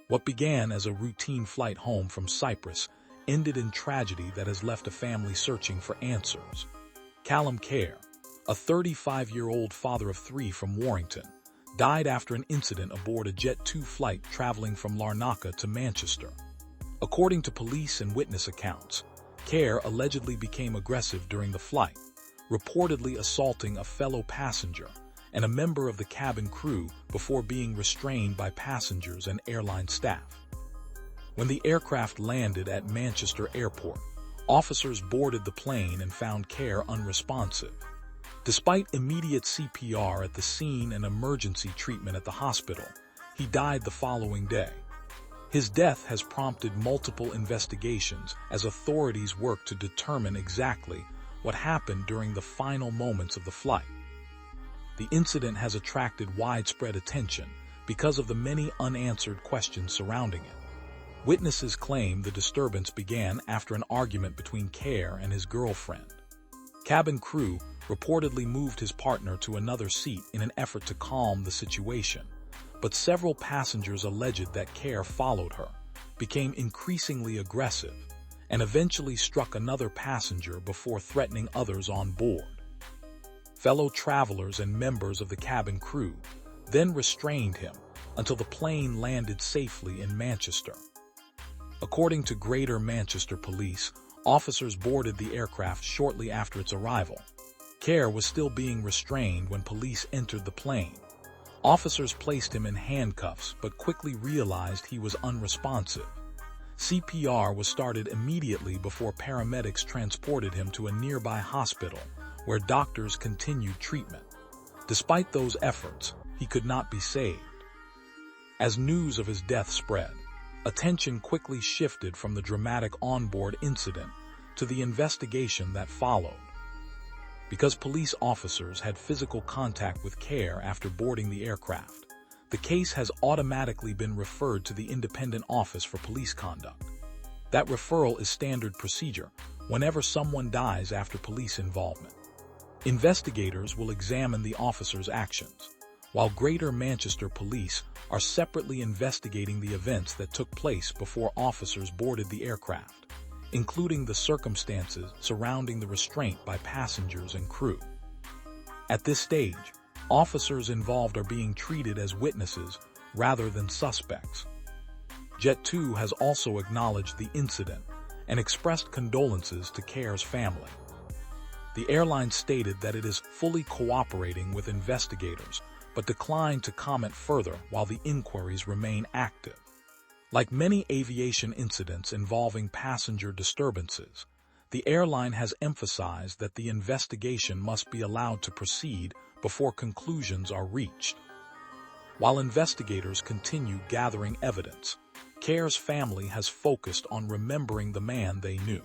What began as a routine flight home from Cyprus ended in tragedy that has left a family searching for answers. Callum Kerr, a 35-year-old father of 3 from Warrington, died after an incident aboard a Jet2 flight traveling from Larnaca to Manchester. According to police and witness accounts, Kerr allegedly became aggressive during the flight, reportedly assaulting a fellow passenger and a member of the cabin crew before being restrained by passengers and airline staff. When the aircraft landed at Manchester Airport, officers boarded the plane and found Kerr unresponsive. Despite immediate CPR at the scene and emergency treatment at the hospital, he died the following day. His death has prompted multiple investigations as authorities work to determine exactly what happened during the final moments of the flight. The incident has attracted widespread attention because of the many unanswered questions surrounding it. Witnesses claim the disturbance began after an argument between Kerr and his girlfriend. Cabin crew reportedly moved his partner to another seat in an effort to calm the situation, but several passengers alleged that Kerr followed her, became increasingly aggressive, and eventually struck another passenger before threatening others on board. Fellow travelers and members of the cabin crew then restrained him until the plane landed safely in Manchester. According to Greater Manchester Police, officers boarded the aircraft shortly after its arrival. Kerr was still being restrained when police entered the plane. Officers placed him in handcuffs but quickly realized he was unresponsive. CPR was started immediately before paramedics transported him to a nearby hospital where doctors continued treatment. Despite those efforts, he could not be saved. As news of his death spread, attention quickly shifted from the dramatic onboard incident to the investigation that followed. Because police officers had physical contact with Kerr after boarding the aircraft, the case has automatically been referred to the Independent Office for Police Conduct. That referral is standard procedure whenever someone dies after police involvement. Investigators will examine the officer's actions, while Greater Manchester Police are separately investigating the events that took place before officers boarded the aircraft, including the circumstances surrounding the restraint by passengers and crew. At this stage, officers involved are being treated as witnesses rather than suspects. Jet2 has also acknowledged the incident and expressed condolences to Kerr's family. The airline stated that it is fully cooperating with investigators, but declined to comment further while the inquiries remain active. Like many aviation incidents involving passenger disturbances, the airline has emphasized that the investigation must be allowed to proceed before conclusions are reached. While investigators continue gathering evidence, Kerr's family has focused on remembering the man they knew.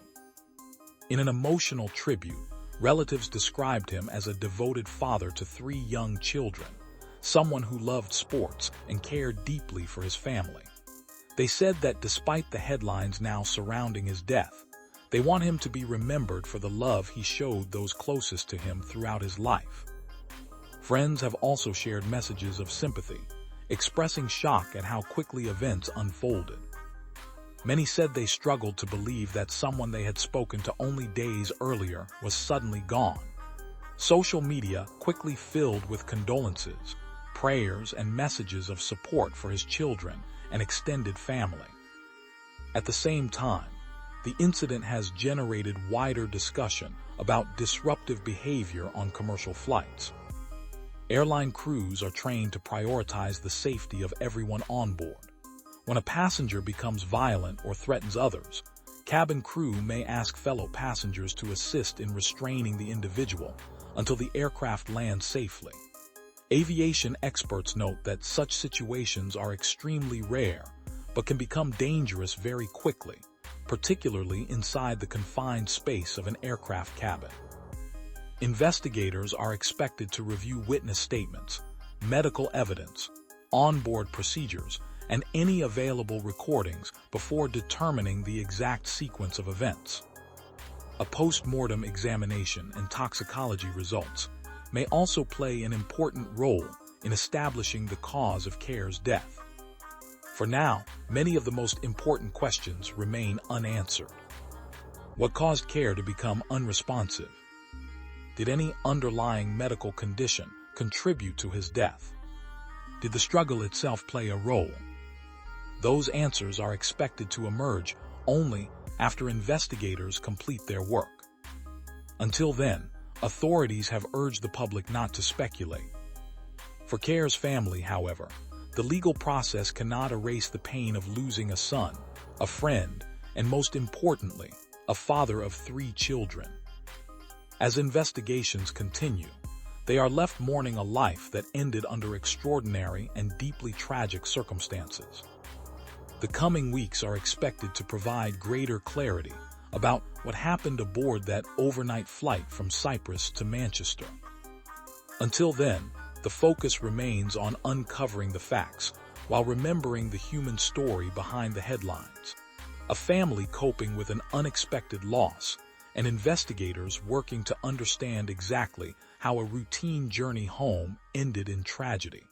In an emotional tribute, relatives described him as a devoted father to 3 young children, someone who loved sports and cared deeply for his family. They said that despite the headlines now surrounding his death, they want him to be remembered for the love he showed those closest to him throughout his life. Friends have also shared messages of sympathy, expressing shock at how quickly events unfolded. Many said they struggled to believe that someone they had spoken to only days earlier was suddenly gone. Social media quickly filled with condolences, prayers, and messages of support for his children and extended family. At the same time, the incident has generated wider discussion about disruptive behavior on commercial flights. Airline crews are trained to prioritize the safety of everyone on board. When a passenger becomes violent or threatens others, cabin crew may ask fellow passengers to assist in restraining the individual until the aircraft lands safely. Aviation experts note that such situations are extremely rare, but can become dangerous very quickly, particularly inside the confined space of an aircraft cabin. Investigators are expected to review witness statements, medical evidence, onboard procedures, and any available recordings before determining the exact sequence of events. A post-mortem examination and toxicology results may also play an important role in establishing the cause of Kerr's death. For now, many of the most important questions remain unanswered. What caused Kerr to become unresponsive? Did any underlying medical condition contribute to his death? Did the struggle itself play a role? Those answers are expected to emerge only after investigators complete their work. Until then, authorities have urged the public not to speculate. For Kerr's family, however, the legal process cannot erase the pain of losing a son, a friend, and most importantly, a father of 3 children. As investigations continue, they are left mourning a life that ended under extraordinary and deeply tragic circumstances. The coming weeks are expected to provide greater clarity about what happened aboard that overnight flight from Cyprus to Manchester. Until then, the focus remains on uncovering the facts while remembering the human story behind the headlines. A family coping with an unexpected loss, and investigators working to understand exactly how a routine journey home ended in tragedy.